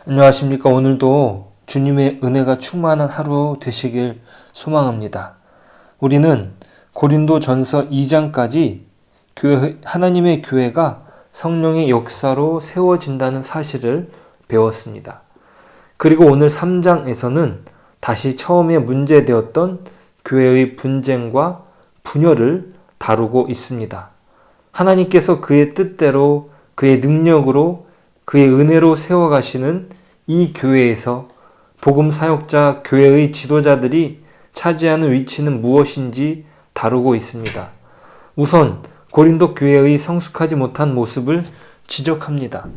안녕하십니까. 오늘도 주님의 은혜가 충만한 하루 되시길 소망합니다. 우리는 고린도전서 2장까지 하나님의 교회가 성령의 역사로 세워진다는 사실을 배웠습니다. 그리고 오늘 3장에서는 다시 처음에 문제되었던 교회의 분쟁과 분열을 다루고 있습니다. 하나님께서 그의 뜻대로, 그의 능력으로, 그의 은혜로 세워가시는 이 교회에서 복음 사역자 교회의 지도자들이 차지하는 위치는 무엇인지 다루고 있습니다. 우선 고린도 교회의 성숙하지 못한 모습을 지적합니다.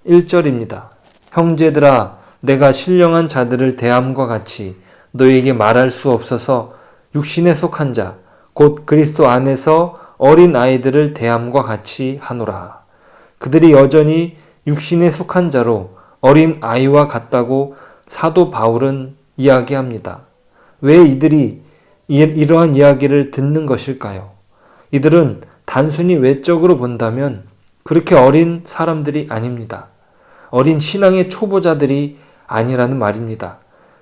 1절입니다. 형제들아, 내가 신령한 자들을 대함과 같이 너희에게 말할 수 없어서 육신에 속한 자, 곧 그리스도 안에서 어린 아이들을 대함과 같이 하노라. 그들이 여전히 육신에 속한 자로 어린 아이와 같다고 사도 바울은 이야기합니다. 왜 이들이 이러한 이야기를 듣는 것일까요? 이들은 단순히 외적으로 본다면 그렇게 어린 사람들이 아닙니다. 어린 신앙의 초보자들이 아니라는 말입니다.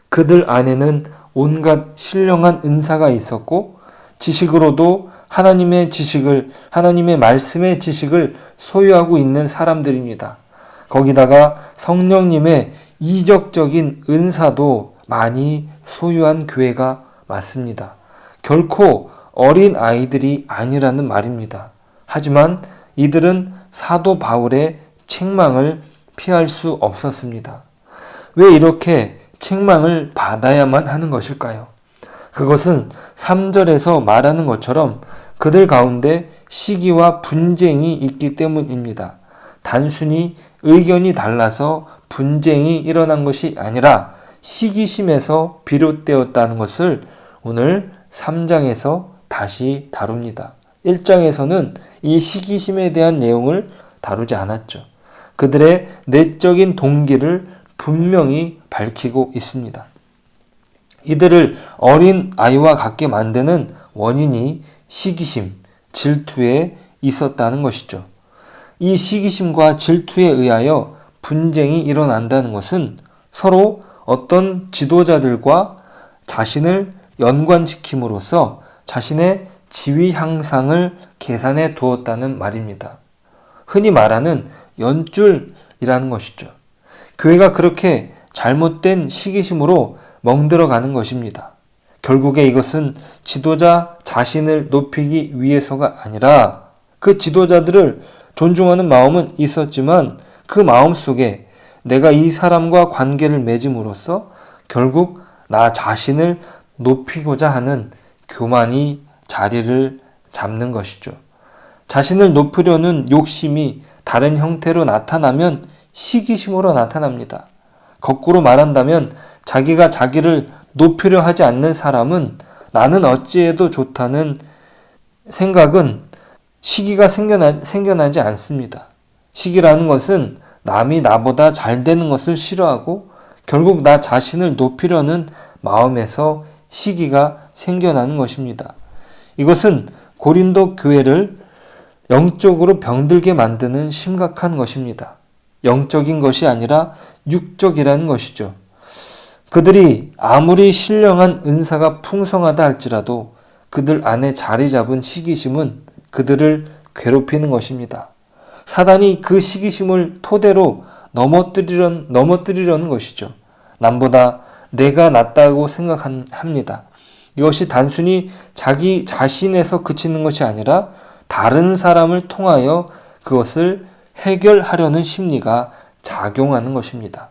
그들 안에는 온갖 신령한 은사가 있었고 지식으로도 하나님의 말씀의 지식을 소유하고 있는 사람들입니다. 거기다가 성령님의 이적적인 은사도 많이 소유한 교회가 맞습니다. 결코 어린 아이들이 아니라는 말입니다. 하지만 이들은 사도 바울의 책망을 피할 수 없었습니다. 왜 이렇게 책망을 받아야만 하는 것일까요? 그것은 3절에서 말하는 것처럼 그들 가운데 시기와 분쟁이 있기 때문입니다. 단순히 의견이 달라서 분쟁이 일어난 것이 아니라 시기심에서 비롯되었다는 것을 오늘 3장에서 다시 다룹니다. 1장에서는 이 시기심에 대한 내용을 다루지 않았죠. 그들의 내적인 동기를 분명히 밝히고 있습니다. 이들을 어린 아이와 같게 만드는 원인이 시기심, 질투에 있었다는 것이죠. 이 시기심과 질투에 의하여 분쟁이 일어난다는 것은 서로 어떤 지도자들과 자신을 연관시킴으로써 자신의 지위 향상을 계산해 두었다는 말입니다. 흔히 말하는 연줄이라는 것이죠. 교회가 그렇게 잘못된 시기심으로 멍들어가는 것입니다. 결국에 이것은 지도자 자신을 높이기 위해서가 아니라 그 지도자들을 존중하는 마음은 있었지만 그 마음 속에 내가 이 사람과 관계를 맺음으로써 결국 나 자신을 높이고자 하는 교만이 자리를 잡는 것이죠. 자신을 높이려는 욕심이 다른 형태로 나타나면 시기심으로 나타납니다. 거꾸로 말한다면 자기가 자기를 높이려 하지 않는 사람은 나는 어찌해도 좋다는 생각은 시기가 생겨나지 않습니다. 시기라는 것은 남이 나보다 잘 되는 것을 싫어하고 결국 나 자신을 높이려는 마음에서 시기가 생겨나는 것입니다. 이것은 고린도 교회를 영적으로 병들게 만드는 심각한 것입니다. 영적인 것이 아니라 육적이라는 것이죠. 그들이 아무리 신령한 은사가 풍성하다 할지라도 그들 안에 자리 잡은 시기심은 그들을 괴롭히는 것입니다. 사단이 그 시기심을 토대로 넘어뜨리려는 것이죠. 남보다 내가 낫다고 생각합니다. 이것이 단순히 자기 자신에서 그치는 것이 아니라 다른 사람을 통하여 그것을 해결하려는 심리가 작용하는 것입니다.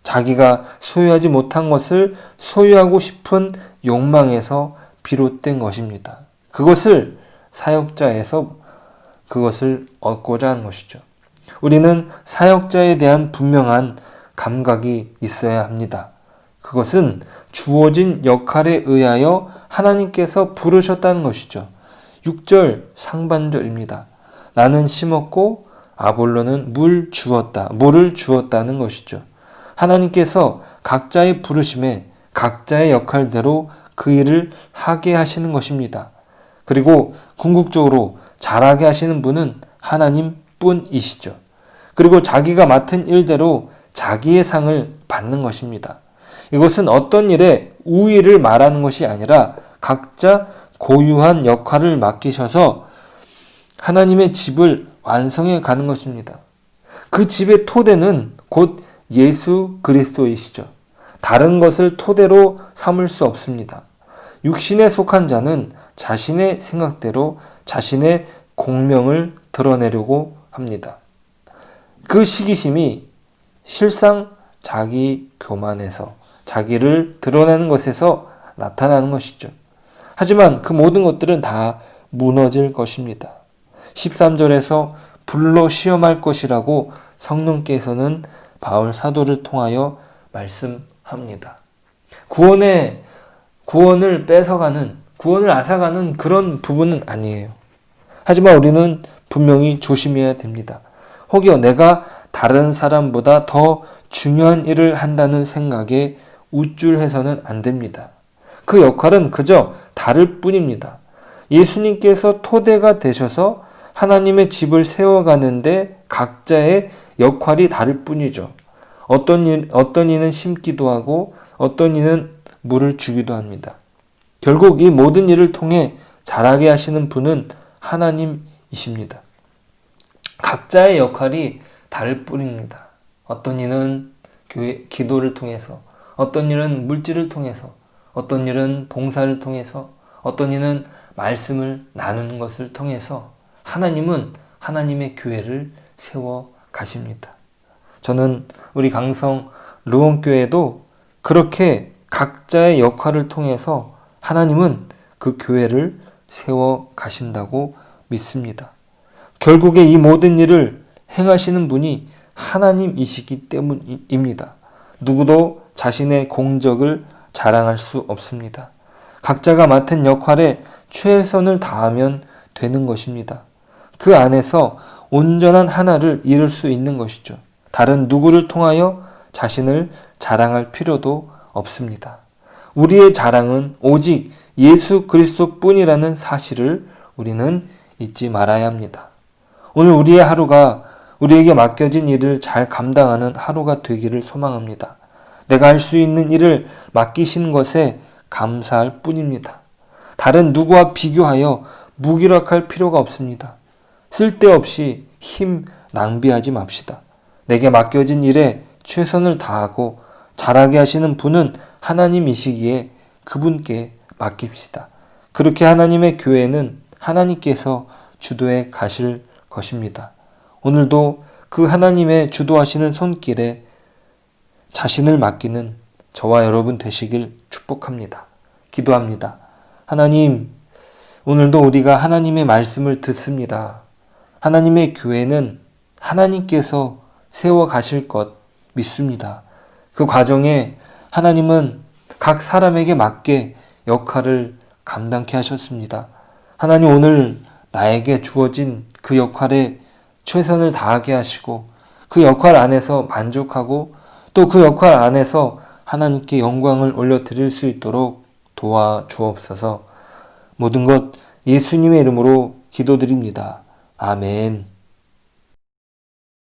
자기가 소유하지 못한 것을 소유하고 싶은 욕망에서 비롯된 것입니다. 그것을 사역자에서 그것을 얻고자 하는 것이죠. 우리는 사역자에 대한 분명한 감각이 있어야 합니다. 그것은 주어진 역할에 의하여 하나님께서 부르셨다는 것이죠. 6절 상반절입니다. 나는 심었고 아볼로는 물을 주었다는 것이죠. 하나님께서 각자의 부르심에 각자의 역할대로 그 일을 하게 하시는 것입니다. 그리고 궁극적으로 잘하게 하시는 분은 하나님 뿐이시죠. 그리고 자기가 맡은 일대로 자기의 상을 받는 것입니다. 이것은 어떤 일에 우위를 말하는 것이 아니라 각자 고유한 역할을 맡기셔서 하나님의 집을 완성해 가는 것입니다. 그 집의 토대는 곧 예수 그리스도이시죠. 다른 것을 토대로 삼을 수 없습니다. 육신에 속한 자는 자신의 생각대로 자신의 공명을 드러내려고 합니다. 그 시기심이 실상 자기 교만에서 자기를 드러내는 것에서 나타나는 것이죠. 하지만 그 모든 것들은 다 무너질 것입니다. 13절에서 불로 시험할 것이라고 성령께서는 바울 사도를 통하여 말씀합니다. 구원을 뺏어가는, 구원을 앗아가는 그런 부분은 아니에요. 하지만 우리는 분명히 조심해야 됩니다. 혹여 내가 다른 사람보다 더 중요한 일을 한다는 생각에 우쭐해서는 안 됩니다. 그 역할은 그저 다를 뿐입니다. 예수님께서 토대가 되셔서 하나님의 집을 세워가는데 각자의 역할이 다를 뿐이죠. 어떤 이는 심기도 하고 어떤 이는 물을 주기도 합니다. 결국 이 모든 일을 통해 자라게 하시는 분은 하나님이십니다. 각자의 역할이 다를 뿐입니다. 어떤 이는 기도를 통해서, 어떤 일은 물질을 통해서, 어떤 일은 봉사를 통해서, 어떤 이는 말씀을 나누는 것을 통해서 하나님은 하나님의 교회를 세워 가십니다. 저는 우리 강성 루원교회도 그렇게 각자의 역할을 통해서 하나님은 그 교회를 세워 가신다고 믿습니다. 결국에 이 모든 일을 행하시는 분이 하나님이시기 때문입니다. 누구도 자신의 공적을 자랑할 수 없습니다. 각자가 맡은 역할에 최선을 다하면 되는 것입니다. 그 안에서 온전한 하나를 이룰 수 있는 것이죠. 다른 누구를 통하여 자신을 자랑할 필요도 없습니다. 우리의 자랑은 오직 예수 그리스도 뿐이라는 사실을 우리는 잊지 말아야 합니다. 오늘 우리의 하루가 우리에게 맡겨진 일을 잘 감당하는 하루가 되기를 소망합니다. 내가 할 수 있는 일을 맡기신 것에 감사할 뿐입니다. 다른 누구와 비교하여 무기력할 필요가 없습니다. 쓸데없이 힘 낭비하지 맙시다. 내게 맡겨진 일에 최선을 다하고 잘하게 하시는 분은 하나님이시기에 그분께 맡깁시다. 그렇게 하나님의 교회는 하나님께서 주도해 가실 것입니다. 오늘도 그 하나님의 주도하시는 손길에 자신을 맡기는 저와 여러분 되시길 축복합니다. 기도합니다. 하나님, 오늘도 우리가 하나님의 말씀을 듣습니다. 하나님의 교회는 하나님께서 세워 가실 것 믿습니다. 그 과정에 하나님은 각 사람에게 맞게 역할을 감당케 하셨습니다. 하나님, 오늘 나에게 주어진 그 역할에 최선을 다하게 하시고 그 역할 안에서 만족하고 또 그 역할 안에서 하나님께 영광을 올려드릴 수 있도록 도와주옵소서. 모든 것 예수님의 이름으로 기도드립니다. 아멘.